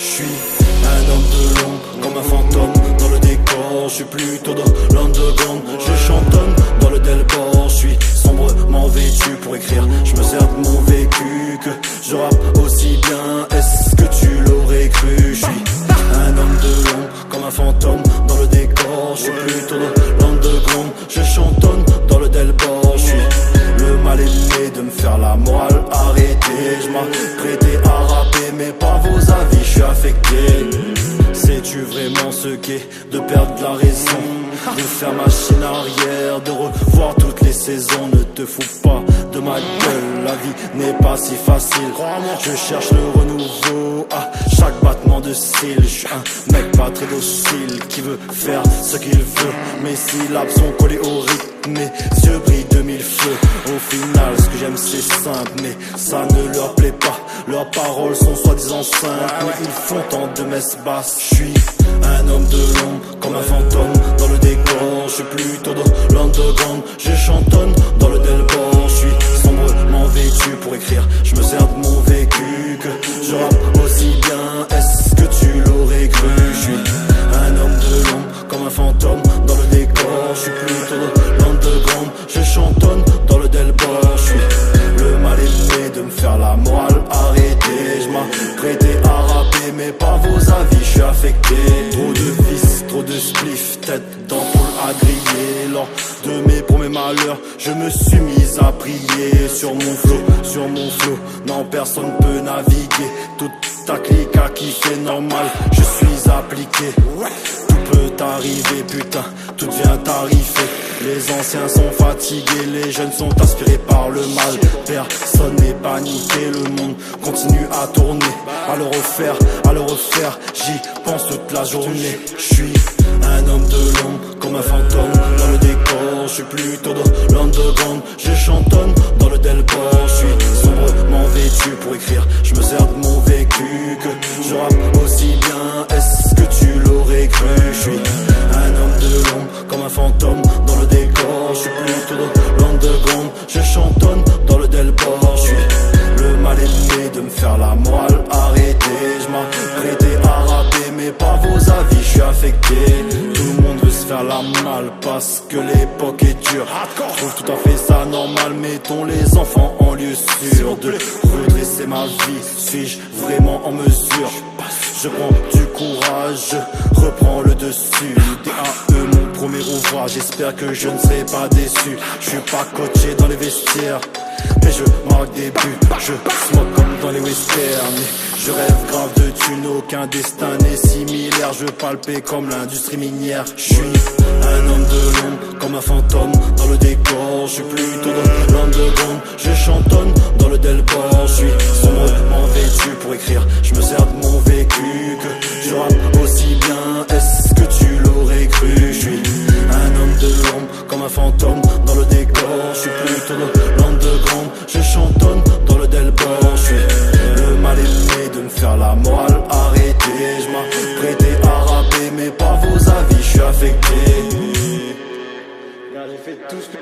suis un homme de l'ombre, comme un fantôme dans le décor. Je suis plutôt dans l'underground, je chantonne dans le Delport. Je suis sombrement vêtu pour écrire, je me sers de mon vécu, que je rappe aussi bien, est-ce que tu l'aurais cru? Je suis un homme de l'ombre, comme un fantôme dans le décor. Je suis plutôt dans l'underground, je chantonne dans le Delport. Je suis le mal aimé de me faire la morale, arrêtez. Je m'apprêtais à rapper mais pas vos avis, je suis affecté. Sais-tu vraiment ce qu'est de perdre la raison, de faire machine arrière, de revoir toutes les saisons? Ne te fous pas de ma gueule, la vie n'est pas si facile. Je cherche le renouveau à chaque battement de cils. Je suis un mec pas très docile qui veut faire ce qu'il veut. Mes syllabes sont collées au rythme, mes yeux brillent de mille feux. Au final ce que j'aime c'est simple, mais ça ne leur plaît pas. Leurs paroles sont soi-disant simples, mais ils font tant de messes basses. Je suis un homme de l'ombre, comme un fantôme dans le décor. Je suis plutôt dans l'underground, je chantonne dans le Delport. Je suis sombrement vêtu pour écrire, je me sers de mon vécu, que je rappe aussi bien, est-ce que tu l'aurais cru? Je suis un homme de l'ombre, comme un fantôme dans le décor. Je suis plutôt dans l'underground, je chantonne dans le Delport. Je suis le mal aimé de me faire la morale, arrêtez. Je m'apprêtais à rapper mais pas vos avis, je suis affecté. Trop de vices, trop de spliff, tête d'ampoule à griller. Lors de mes premiers malheurs, je me suis mis à prier sur mon flow, non personne peut naviguer. Toute ta clique à kiffer normal, je suis appliqué. Tout peut arriver, putain, tout vient tarifé. Les anciens sont fatigués, les jeunes sont inspirés par le mal. Personne n'est paniqué, le monde continue à tourner. À le refaire, j'y pense toute la journée. Je suis un homme de l'ombre, comme un fantôme dans le décor. Je suis plutôt dans l'underground, je chantonne dans le Delport. Je suis sombrement vêtu pour écrire, je me sers de mon vécu, que je rappe aussi bien, est-ce que tu l'aurais cru? Je suis un homme de l'ombre, comme un fantôme dans le décor. Je suis plutôt dans l'underground, je chantonne dans le Delport. Je suis le mal aimé de me faire la morale, arrêtez. Je m'apprêtais à rapper mais pas vos avis, je suis affecté. Tout le monde veut se faire la malle parce que l'époque est dure. Je trouve tout à fait ça normal, mettons les enfants en lieu sûr de redresser ma vie. Suis-je vraiment en mesure? Je prends du courage, je reprends le dessus. DAE, mon premier ouvrage, j'espère que je ne serai pas déçu. Je suis pas coaché dans les vestiaires, mais je marque des buts. Je smoke comme dans les westerns, je rêve grave de thunes, aucun destin n'est similaire. Je palpais comme l'industrie minière. Je suis un homme de l'ombre, comme un fantôme dans le décor. Je suis plutôt dans l'underground, je chantonne dans le Delport. Je suis sombrement vêtu pour écrire, je me sers de mon vécu, que je rappe aussi bien, est-ce que tu l'aurais cru? Je suis un homme de l'ombre, comme un fantôme dans le décor. Je suis plutôt dans l'underground, je chantonne dans le Delport. Je suis le mal aimé de me faire la morale, arrêtez. Je m'apprêtais à rapper mais pas vos avis, je suis affecté. J'ai fait tout ce que